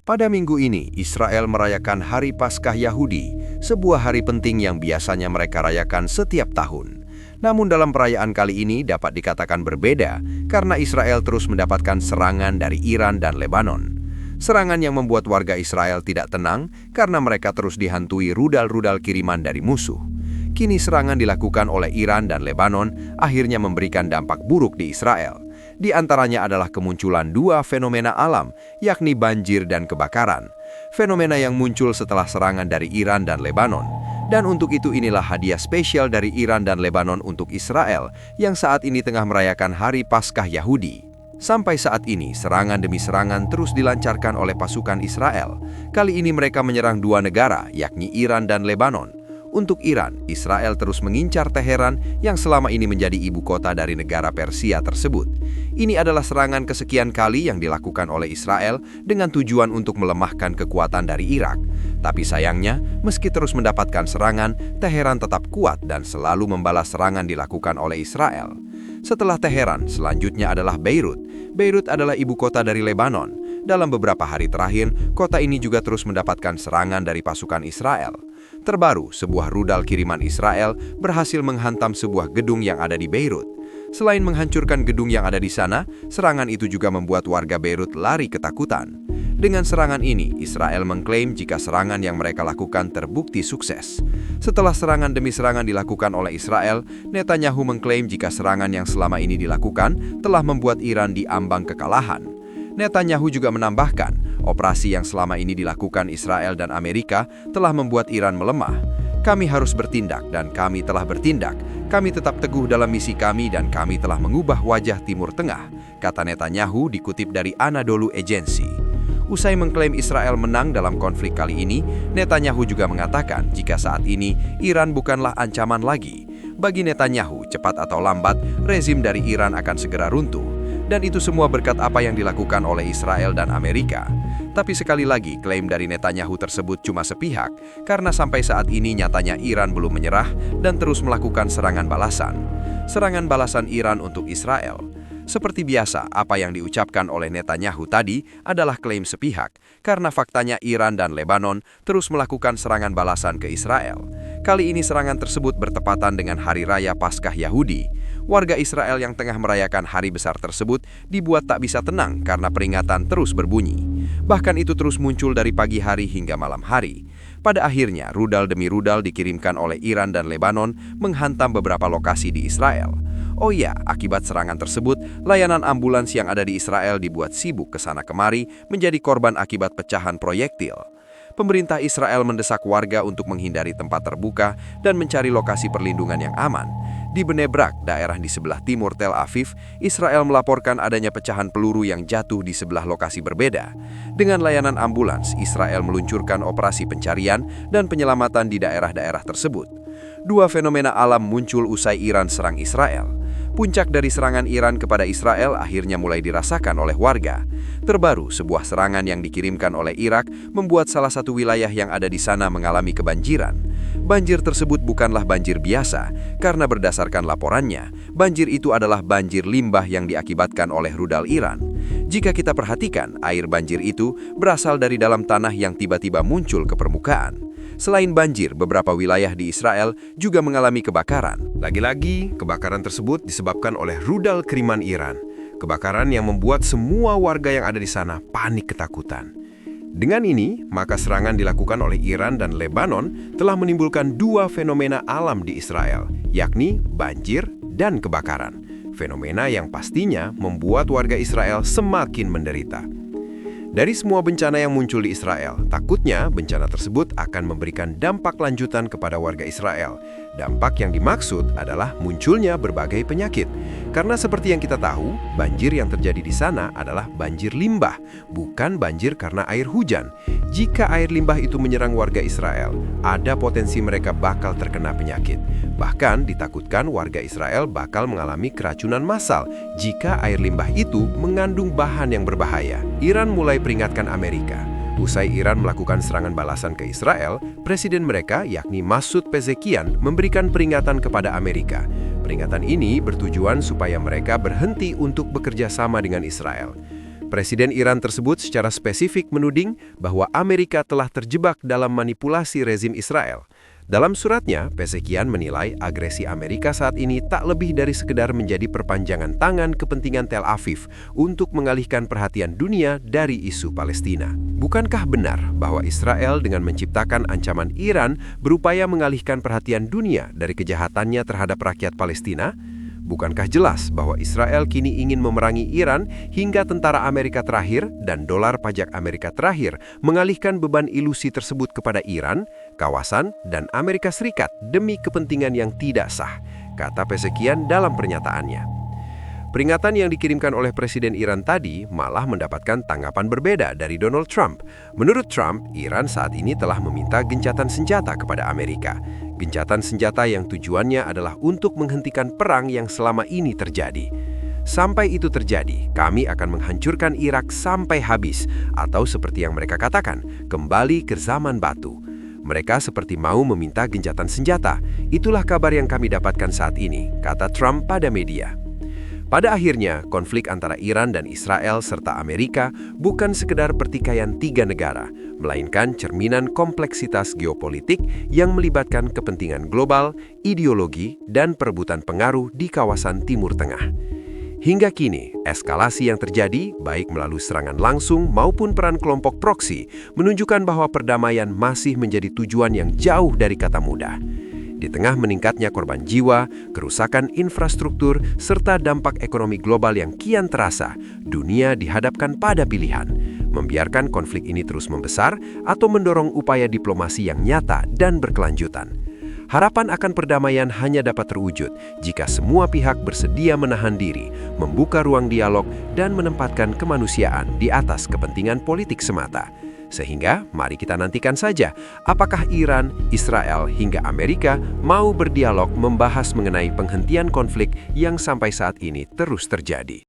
Pada minggu ini, Israel merayakan Hari Paskah Yahudi, sebuah hari penting yang biasanya mereka rayakan setiap tahun. Namun dalam perayaan kali ini dapat dikatakan berbeda karena Israel terus mendapatkan serangan dari Iran dan Lebanon. Serangan yang membuat warga Israel tidak tenang karena mereka terus dihantui rudal-rudal kiriman dari musuh. Kini serangan dilakukan oleh Iran dan Lebanon akhirnya memberikan dampak buruk di Israel. Di antaranya adalah kemunculan dua fenomena alam, yakni banjir dan kebakaran. Fenomena yang muncul setelah serangan dari Iran dan Lebanon. Dan untuk itu inilah hadiah spesial dari Iran dan Lebanon untuk Israel yang saat ini tengah merayakan Hari Paskah Yahudi. Sampai saat ini, serangan demi serangan terus dilancarkan oleh pasukan Israel. Kali ini mereka menyerang dua negara, yakni Iran dan Lebanon. Untuk Iran, Israel terus mengincar Teheran yang selama ini menjadi ibu kota dari negara Persia tersebut. Ini adalah serangan kesekian kali yang dilakukan oleh Israel dengan tujuan untuk melemahkan kekuatan dari Irak. Tapi sayangnya, meski terus mendapatkan serangan, Teheran tetap kuat dan selalu membalas serangan dilakukan oleh Israel. Setelah Teheran, selanjutnya adalah Beirut. Beirut adalah ibu kota dari Lebanon. Dalam beberapa hari terakhir, kota ini juga terus mendapatkan serangan dari pasukan Israel. Terbaru, sebuah rudal kiriman Israel berhasil menghantam sebuah gedung yang ada di Beirut. Selain menghancurkan gedung yang ada di sana, serangan itu juga membuat warga Beirut lari ketakutan. Dengan serangan ini, Israel mengklaim jika serangan yang mereka lakukan terbukti sukses. Setelah serangan demi serangan dilakukan oleh Israel, Netanyahu mengklaim jika serangan yang selama ini dilakukan telah membuat Iran diambang kekalahan. Netanyahu juga menambahkan, operasi yang selama ini dilakukan Israel dan Amerika telah membuat Iran melemah. Kami harus bertindak dan kami telah bertindak. Kami tetap teguh dalam misi kami dan kami telah mengubah wajah Timur Tengah, kata Netanyahu dikutip dari Anadolu Agency. Usai mengklaim Israel menang dalam konflik kali ini, Netanyahu juga mengatakan jika saat ini Iran bukanlah ancaman lagi. Bagi Netanyahu, cepat atau lambat, rezim dari Iran akan segera runtuh. Dan itu semua berkat apa yang dilakukan oleh Israel dan Amerika. Tapi sekali lagi, klaim dari Netanyahu tersebut cuma sepihak, karena sampai saat ini nyatanya Iran belum menyerah dan terus melakukan serangan balasan. Serangan balasan Iran untuk Israel. Seperti biasa, apa yang diucapkan oleh Netanyahu tadi adalah klaim sepihak, karena faktanya Iran dan Lebanon terus melakukan serangan balasan ke Israel. Kali ini serangan tersebut bertepatan dengan Hari Raya Paskah Yahudi. Warga Israel yang tengah merayakan hari besar tersebut dibuat tak bisa tenang karena peringatan terus berbunyi. Bahkan itu terus muncul dari pagi hari hingga malam hari. Pada akhirnya, rudal demi rudal dikirimkan oleh Iran dan Lebanon menghantam beberapa lokasi di Israel. Oh iya, akibat serangan tersebut, layanan ambulans yang ada di Israel dibuat sibuk ke sana kemari menjadi korban akibat pecahan proyektil. Pemerintah Israel mendesak warga untuk menghindari tempat terbuka dan mencari lokasi perlindungan yang aman. Di Bnei Brak, daerah di sebelah timur Tel Aviv, Israel melaporkan adanya pecahan peluru yang jatuh di sebelah lokasi berbeda. Dengan layanan ambulans, Israel meluncurkan operasi pencarian dan penyelamatan di daerah-daerah tersebut. Dua fenomena alam muncul usai Iran serang Israel. Puncak dari serangan Iran kepada Israel akhirnya mulai dirasakan oleh warga. Terbaru, sebuah serangan yang dikirimkan oleh Irak membuat salah satu wilayah yang ada di sana mengalami kebanjiran. Banjir tersebut bukanlah banjir biasa, karena berdasarkan laporannya, banjir itu adalah banjir limbah yang diakibatkan oleh rudal Iran. Jika kita perhatikan, air banjir itu berasal dari dalam tanah yang tiba-tiba muncul ke permukaan. Selain banjir, beberapa wilayah di Israel juga mengalami kebakaran. Lagi-lagi, kebakaran tersebut disebabkan oleh rudal kiriman Iran. Kebakaran yang membuat semua warga yang ada di sana panik ketakutan. Dengan ini, maka serangan dilakukan oleh Iran dan Lebanon telah menimbulkan dua fenomena alam di Israel, yakni banjir dan kebakaran. Fenomena yang pastinya membuat warga Israel semakin menderita. Dari semua bencana yang muncul di Israel, takutnya bencana tersebut akan memberikan dampak lanjutan kepada warga Israel. Dampak yang dimaksud adalah munculnya berbagai penyakit. Karena seperti yang kita tahu, banjir yang terjadi di sana adalah banjir limbah, bukan banjir karena air hujan. Jika air limbah itu menyerang warga Israel, ada potensi mereka bakal terkena penyakit. Bahkan ditakutkan warga Israel bakal mengalami keracunan massal jika air limbah itu mengandung bahan yang berbahaya. Iran mulai peringatkan Amerika. Usai Iran melakukan serangan balasan ke Israel, presiden mereka yakni Masoud Pezeshkian memberikan peringatan kepada Amerika. Peringatan ini bertujuan supaya mereka berhenti untuk bekerja sama dengan Israel. Presiden Iran tersebut secara spesifik menuding bahwa Amerika telah terjebak dalam manipulasi rezim Israel. Dalam suratnya, Pezekian menilai agresi Amerika saat ini tak lebih dari sekedar menjadi perpanjangan tangan kepentingan Tel Aviv untuk mengalihkan perhatian dunia dari isu Palestina. Bukankah benar bahwa Israel dengan menciptakan ancaman Iran berupaya mengalihkan perhatian dunia dari kejahatannya terhadap rakyat Palestina? Bukankah jelas bahwa Israel kini ingin memerangi Iran hingga tentara Amerika terakhir dan dolar pajak Amerika terakhir mengalihkan beban ilusi tersebut kepada Iran, kawasan, dan Amerika Serikat demi kepentingan yang tidak sah, kata Pezekian dalam pernyataannya. Peringatan yang dikirimkan oleh Presiden Iran tadi malah mendapatkan tanggapan berbeda dari Donald Trump. Menurut Trump, Iran saat ini telah meminta gencatan senjata kepada Amerika. Gencatan senjata yang tujuannya adalah untuk menghentikan perang yang selama ini terjadi. Sampai itu terjadi, kami akan menghancurkan Irak sampai habis, atau seperti yang mereka katakan, kembali ke zaman batu. Mereka seperti mau meminta gencatan senjata. Itulah kabar yang kami dapatkan saat ini, kata Trump pada media. Pada akhirnya, konflik antara Iran dan Israel serta Amerika bukan sekedar pertikaian tiga negara, melainkan cerminan kompleksitas geopolitik yang melibatkan kepentingan global, ideologi, dan perebutan pengaruh di kawasan Timur Tengah. Hingga kini, eskalasi yang terjadi, baik melalui serangan langsung maupun peran kelompok proksi, menunjukkan bahwa perdamaian masih menjadi tujuan yang jauh dari kata mudah. Di tengah meningkatnya korban jiwa, kerusakan infrastruktur, serta dampak ekonomi global yang kian terasa, dunia dihadapkan pada pilihan, membiarkan konflik ini terus membesar atau mendorong upaya diplomasi yang nyata dan berkelanjutan. Harapan akan perdamaian hanya dapat terwujud jika semua pihak bersedia menahan diri, membuka ruang dialog, dan menempatkan kemanusiaan di atas kepentingan politik semata. Sehingga, mari kita nantikan saja apakah Iran, Israel, hingga Amerika mau berdialog membahas mengenai penghentian konflik yang sampai saat ini terus terjadi.